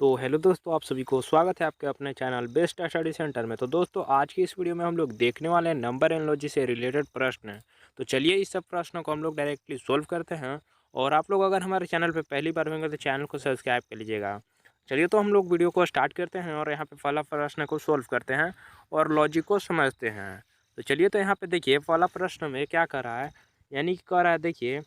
तो हेलो दोस्तों, आप सभी को स्वागत है आपके अपने चैनल बेस्ट स्टडी सेंटर में। तो दोस्तों, आज की इस वीडियो में हम लोग देखने वाले हैं नंबर एनालॉजी से रिलेटेड प्रश्न। तो चलिए इस सब प्रश्नों को हम लोग डायरेक्टली सोल्व करते हैं। और आप लोग अगर हमारे चैनल पर पहली बार होंगे तो चैनल को सब्सक्राइब कर लीजिएगा। चलिए तो हम लोग वीडियो को स्टार्ट करते हैं और यहाँ पे पहला प्रश्न को सोल्व करते हैं और लॉजिक को समझते हैं। तो चलिए तो यहाँ पे देखिए पहला प्रश्न में क्या कर रहा है, यानी कि कह रहा है, देखिए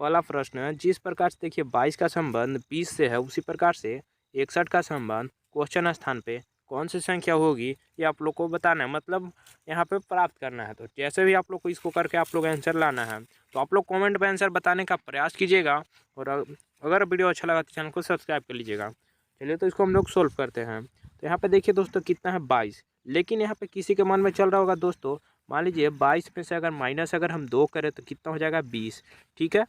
पहला प्रश्न, जिस प्रकार से देखिए 22 का संबंध 20 से है, उसी प्रकार से 61 का संबंध क्वेश्चन स्थान पे कौन सी संख्या होगी, ये आप लोग को बताना है, मतलब यहाँ पे प्राप्त करना है। तो जैसे भी आप लोग को इसको करके आप लोग आंसर लाना है, तो आप लोग कमेंट में आंसर बताने का प्रयास कीजिएगा। और अगर वीडियो अच्छा लगा तो चैनल को सब्सक्राइब कर लीजिएगा। चलिए तो इसको हम लोग सोल्व करते हैं। तो यहाँ पे देखिए दोस्तों कितना है 22, लेकिन यहाँ पे किसी के मन में चल रहा होगा दोस्तों, मान लीजिए 22 में से अगर माइनस अगर हम 2 करें तो कितना हो जाएगा 20, ठीक है।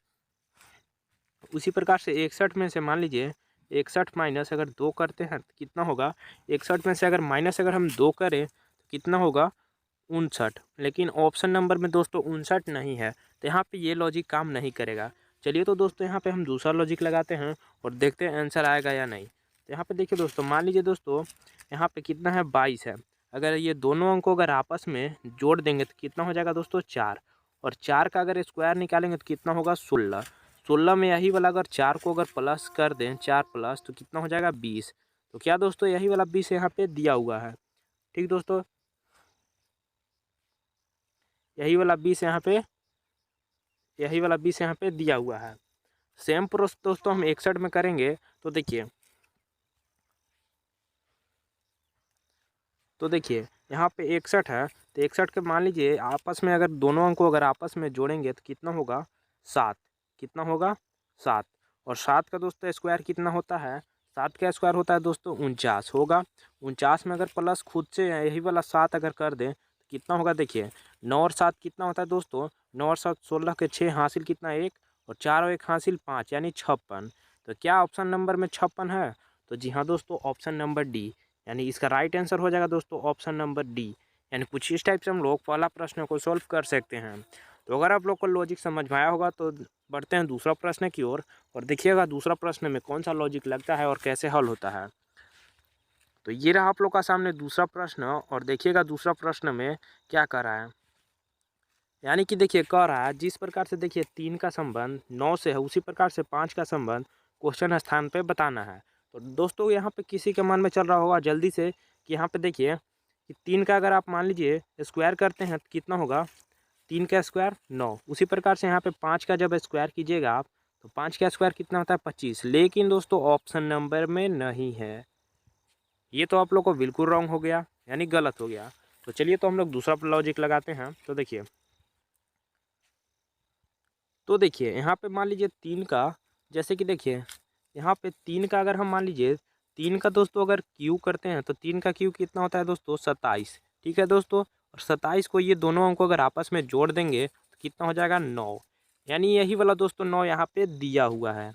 उसी प्रकार से 61 में से मान लीजिए 61 माइनस अगर 2 करते हैं तो कितना होगा, 61 में से अगर माइनस अगर हम 2 करें तो कितना होगा 59। लेकिन ऑप्शन नंबर में दोस्तों 59 नहीं है, तो यहाँ पे ये लॉजिक काम नहीं करेगा। चलिए तो दोस्तों यहाँ पे हम दूसरा लॉजिक लगाते हैं और देखते हैं आंसर आएगा या नहीं। तो यहाँ पे देखिए दोस्तों, मान लीजिए दोस्तों यहाँ पे कितना है 22 है, अगर ये दोनों अंकों अगर आपस में जोड़ देंगे तो कितना हो जाएगा दोस्तों 4, और 4 का अगर स्क्वायर निकालेंगे तो कितना होगा 16। 16 में यही वाला अगर 4 को अगर प्लस कर दें, 4 प्लस, तो कितना हो जाएगा 20। तो क्या दोस्तों यही वाला 20 यहाँ पे दिया हुआ है, ठीक दोस्तों, यही वाला 20 यहाँ पे, यही वाला 20 यहाँ पे दिया हुआ है। सेम प्रोसेस दोस्तों हम 61 में करेंगे। तो देखिए यहाँ पे 61 है, तो 61 के मान लीजिए आपस में अगर दोनों अंक को अगर आपस में जोड़ेंगे तो कितना होगा 7, कितना होगा 7। और 7 का दोस्तों स्क्वायर कितना होता है, 7 का स्क्वायर होता है दोस्तों 49 होगा। 49 में अगर प्लस खुद से यही वाला 7 अगर कर दें तो कितना होगा, देखिए 9 और 7 कितना होता है दोस्तों, 9 और 7 16 के 6 हासिल कितना 1, और 4 और 1 हासिल 5 यानी 56। तो क्या ऑप्शन नंबर में 56 है? तो जी हाँ दोस्तों, ऑप्शन नंबर डी, यानी इसका राइट आंसर हो जाएगा दोस्तों ऑप्शन नंबर डी। यानी कुछ इस टाइप से हम लोग पहला प्रश्न को सॉल्व कर सकते हैं। तो अगर आप लोग को लॉजिक समझ में आया होगा तो बढ़ते हैं दूसरा प्रश्न की ओर और देखिएगा दूसरा प्रश्न में कौन सा लॉजिक लगता है और कैसे हल होता है। तो ये रहा आप लोग का सामने दूसरा प्रश्न, और देखिएगा दूसरा प्रश्न में क्या कर रहा है, यानी कि देखिए कह रहा है, जिस प्रकार से देखिए 3 का संबंध 9 से है, उसी प्रकार से 5 का संबंध क्वेश्चन स्थान पे बताना है। तो दोस्तों यहाँ पे किसी के मन में चल रहा होगा जल्दी से कि यहाँ पे देखिए कि 3 का अगर आप मान लीजिए स्क्वायर करते हैं तो कितना होगा, 3 का स्क्वायर 9, उसी प्रकार से यहाँ पे 5 का जब स्क्वायर कीजिएगा आप तो 5 का स्क्वायर कितना होता है 25। लेकिन दोस्तों ऑप्शन नंबर में नहीं है, ये तो आप लोग को बिल्कुल रॉन्ग हो गया, यानी गलत हो गया। तो चलिए तो हम लोग दूसरा लॉजिक लगाते हैं। तो देखिए यहाँ पे मान लीजिए 3 का, जैसे कि देखिए यहाँ पे 3 का अगर हम मान लीजिए 3 का दोस्तों अगर क्यू करते हैं तो 3 का क्यू कितना होता है दोस्तों 27, ठीक है दोस्तों। और 27 को ये दोनों अंकों अगर आपस में जोड़ देंगे तो कितना हो जाएगा 9, यानी यही वाला दोस्तों 9 यहाँ पे दिया हुआ है।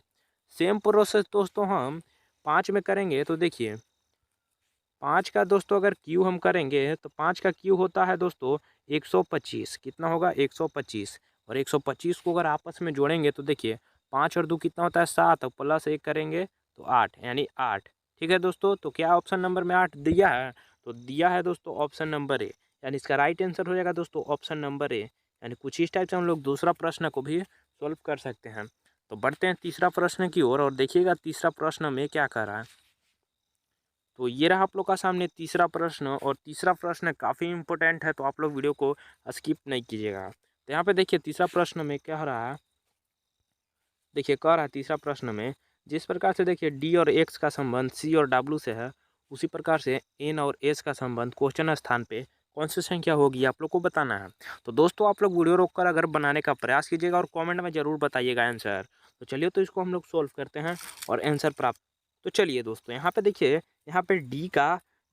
सेम प्रोसेस दोस्तों हम 5 में करेंगे। तो देखिए 5 का दोस्तों अगर क्यू हम करेंगे तो 5 का क्यू होता है दोस्तों 125, कितना होगा 125। और 125 को अगर आपस में जोड़ेंगे तो देखिए 5 और 2 कितना होता है 7, और प्लस 1 करेंगे तो 8, यानी 8, ठीक है दोस्तों। तो क्या ऑप्शन नंबर में 8 दिया है? तो दिया है दोस्तों ऑप्शन नंबर ए, यानी इसका राइट आंसर हो जाएगा दोस्तों ऑप्शन नंबर ए। यानी कुछ इस टाइप से हम लोग दूसरा प्रश्न को भी सॉल्व कर सकते हैं। तो बढ़ते हैं तीसरा प्रश्न की ओर और देखिएगा तीसरा प्रश्न में क्या कर रहा है। तो ये रहा आप लोग का सामने तीसरा प्रश्न, और तीसरा प्रश्न काफ़ी इंपॉर्टेंट है, तो आप लोग वीडियो को स्किप नहीं कीजिएगा। तो यहाँ पे देखिए तीसरा प्रश्न में क्या हो रहा है, देखिए कह रहा है तीसरा प्रश्न में, जिस प्रकार से देखिए डी और एक्स का संबंध सी और डब्ल्यू से है, उसी प्रकार से एन और एस का संबंध क्वेश्चन स्थान पे कौन सी संख्या होगी आप लोग को बताना है। तो दोस्तों आप लोग वीडियो रोककर अगर बनाने का प्रयास कीजिएगा और कमेंट में ज़रूर बताइएगा आंसर। तो चलिए तो इसको हम लोग सोल्व करते हैं और आंसर प्राप्त। तो चलिए दोस्तों यहाँ पे देखिए, यहाँ पे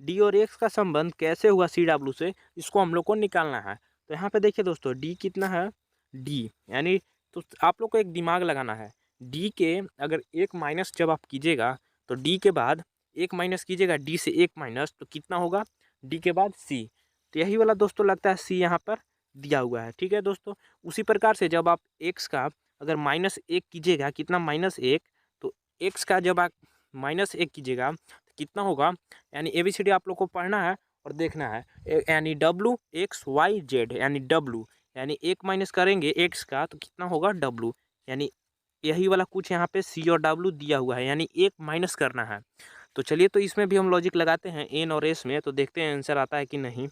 डी और एक्स का संबंध कैसे हुआ सी डब्ल्यू से, इसको हम लोग को निकालना है। तो यहाँ पे देखिए दोस्तों डी कितना है, डी यानी, तो आप लोग को एक दिमाग लगाना है। डी के अगर एक माइनस जब आप कीजिएगा तो डी के बाद एक माइनस कीजिएगा, डी से एक माइनस तो कितना होगा डी के बाद सी। तो यही वाला दोस्तों लगता है सी यहाँ पर दिया हुआ है, ठीक है दोस्तों। उसी प्रकार से जब आप एक्स का अगर -1 कीजिएगा, कितना -1, तो एक्स का जब आप -1 कीजिएगा तो कितना होगा, यानी ABCD आप लोग को पढ़ना है और देखना है। यानी WXYZ यानी W, यानी 1 माइनस करेंगे x का तो कितना होगा W, यानी यही वाला कुछ यहाँ पे C और W दिया हुआ है, यानी 1 माइनस करना है। तो चलिए तो इसमें भी हम लॉजिक लगाते हैं N और S में, तो देखते हैं आंसर आता है कि नहीं।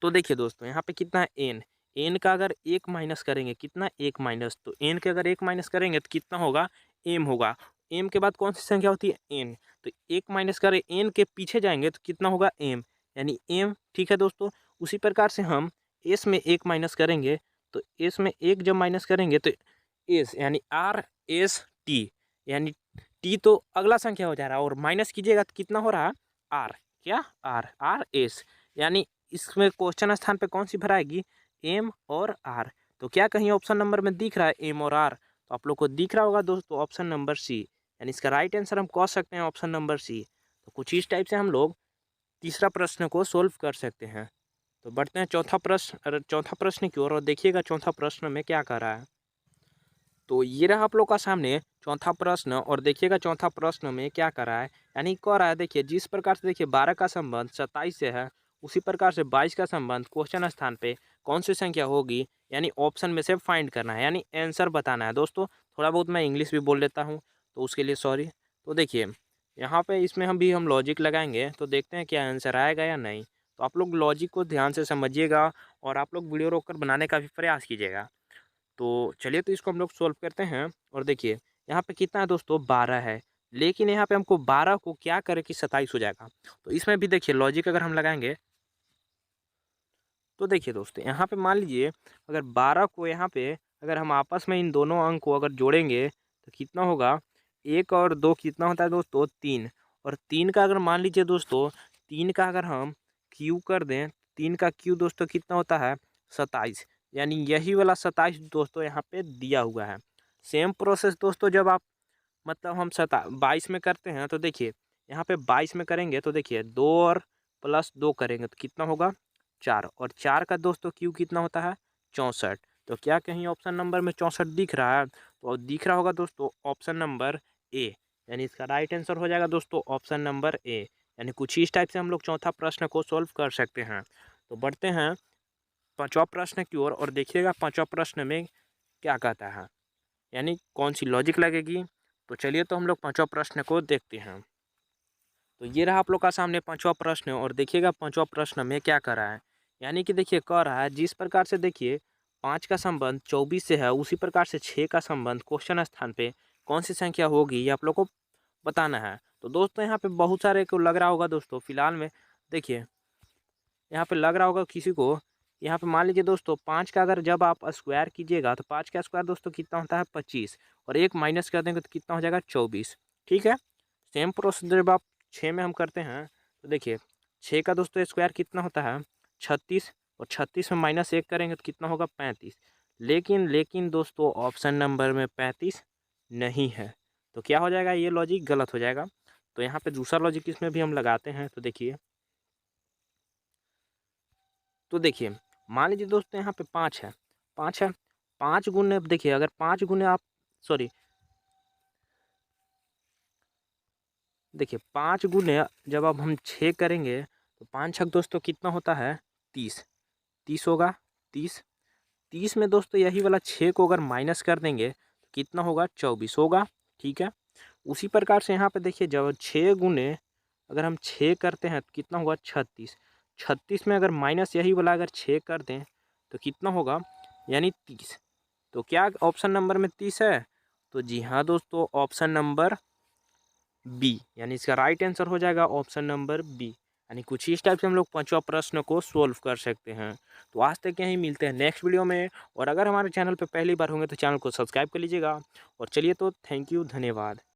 तो देखिए दोस्तों यहाँ पे कितना है एन का अगर 1 माइनस करेंगे, कितना 1 माइनस, तो एन के अगर 1 माइनस करेंगे तो कितना होगा, एम होगा। एम के बाद कौन सी संख्या होती है, एन, तो 1 माइनस करें एन के पीछे जाएंगे तो कितना होगा एम, यानी एम। ठीक है दोस्तों, उसी प्रकार से हम एस में 1 माइनस करेंगे, तो एस में 1 जब माइनस करेंगे तो एस यानी RST, यानी टी तो अगला संख्या हो जा रहा है और माइनस कीजिएगा तो कितना हो रहा है आर, क्या RS, यानी इसमें क्वेश्चन स्थान पे कौन सी भराएगी, एम और आर। तो क्या कहीं ऑप्शन नंबर में दिख रहा है एम और आर, तो आप लोग को दिख रहा होगा दोस्तों ऑप्शन नंबर सी, यानी इसका राइट आंसर हम कह सकते हैं ऑप्शन नंबर सी। तो कुछ इस टाइप से हम लोग तीसरा प्रश्न को सोल्व कर सकते हैं। तो बढ़ते हैं चौथा प्रश्न की ओर और देखिएगा चौथा प्रश्न में क्या कर रहा है। तो ये रहा आप लोग का सामने चौथा प्रश्न और देखिएगा चौथा प्रश्न में क्या कर रहा है, यानी कह रहा है देखिए जिस प्रकार से देखिए 12 का संबंध 27 से है, उसी प्रकार से 22 का संबंध क्वेश्चन स्थान पे कौन सी संख्या होगी, यानी ऑप्शन में से फाइंड करना है, यानी आंसर बताना है। दोस्तों थोड़ा बहुत मैं इंग्लिश भी बोल लेता हूँ तो उसके लिए सॉरी। तो देखिए यहाँ पे इसमें हम लॉजिक लगाएंगे तो देखते हैं क्या आंसर आएगा या नहीं। तो आप लोग लॉजिक को ध्यान से समझिएगा और आप लोग वीडियो रोक कर बनाने का भी प्रयास कीजिएगा। तो चलिए तो इसको हम लोग सॉल्व करते हैं और देखिए यहाँ पे कितना है दोस्तों 12 है, लेकिन यहाँ पे हमको 12 को क्या करें कि 27 हो जाएगा। तो इसमें भी देखिए लॉजिक अगर हम लगाएंगे तो देखिए दोस्तों यहाँ पे मान लीजिए अगर 12 को यहाँ पे अगर हम आपस में इन दोनों अंक को अगर जोड़ेंगे तो कितना होगा, 1 और 2 कितना होता है दोस्तों 3, और 3 का अगर मान लीजिए दोस्तों 3 का अगर हम क्यू कर दें, 3 का क्यू दोस्तों कितना होता है 27, यानी यही वाला 27 दोस्तों यहाँ पे दिया हुआ है। सेम प्रोसेस दोस्तों जब आप मतलब हम 22 में करते हैं तो देखिए यहाँ पे 22 में करेंगे तो देखिए 2 और +2 करेंगे तो कितना होगा 4, और 4 का दोस्तों क्यू कितना होता है 64। तो क्या कहीं ऑप्शन नंबर में 64 दिख रहा है, तो दिख रहा होगा दोस्तों ऑप्शन नंबर ए, यानी इसका राइट आंसर हो जाएगा दोस्तों ऑप्शन नंबर ए। यानी कुछ इस टाइप से हम लोग चौथा प्रश्न को सॉल्व कर सकते हैं। तो बढ़ते हैं पांचवा प्रश्न की ओर और देखिएगा पांचवा प्रश्न में क्या कहता है, यानी कौन सी लॉजिक लगेगी। तो चलिए तो हम लोग पांचवा प्रश्न को देखते हैं। तो ये रहा आप लोग का सामने पांचवा प्रश्न और देखिएगा पांचवा प्रश्न में क्या कर रहा है, यानी कि देखिए कह रहा है जिस प्रकार से देखिए 5 का संबंध 24 से है, उसी प्रकार से 6 का संबंध क्वेश्चन स्थान पे कौन सी संख्या होगी ये आप लोग को बताना है। तो दोस्तों यहाँ पे बहुत सारे को लग रहा होगा दोस्तों, फिलहाल में देखिए यहाँ पे लग रहा होगा किसी को, यहाँ पे मान लीजिए दोस्तों 5 का अगर जब आप स्क्वायर कीजिएगा तो 5 का स्क्वायर दोस्तों कितना होता है 25, और 1 माइनस कर देंगे तो कितना हो जाएगा 24। ठीक है, सेम प्रोसेस जब आप 6 में हम करते हैं तो देखिए 6 का दोस्तों स्क्वायर कितना होता है 36, और 36 में -1 करेंगे तो कितना होगा 35। लेकिन दोस्तों ऑप्शन नंबर में 35 नहीं है, तो क्या हो जाएगा, ये लॉजिक गलत हो जाएगा। तो यहाँ पे दूसरा लॉजिक इसमें भी हम लगाते हैं। तो देखिए मान लीजिए दोस्तों यहाँ पे 5 है, 5 गुने देखिए अगर 5 गुने आप सॉरी देखिए 5 गुने जब अब हम 6 करेंगे तो 5 छक दोस्तों कितना होता है 30 होगा 30 में दोस्तों यही वाला 6 को अगर माइनस कर देंगे तो कितना होगा 24 होगा। ठीक है, उसी प्रकार से यहाँ पे देखिए जब 6 गुने अगर हम 6 करते हैं तो कितना होगा 36 में अगर माइनस यही वाला अगर 6 कर दें तो कितना होगा, यानी 30। तो क्या ऑप्शन नंबर में 30 है, तो जी हाँ दोस्तों ऑप्शन नंबर बी, यानी इसका राइट आंसर हो जाएगा ऑप्शन नंबर बी। यानी कुछ इस टाइप से हम लोग पांचवा प्रश्न को सोल्व कर सकते हैं। तो आज तक यहीं मिलते हैं नेक्स्ट वीडियो में, और अगर हमारे चैनल पर पहली बार होंगे तो चैनल को सब्सक्राइब कर लीजिएगा। और चलिए तो थैंक यू, धन्यवाद।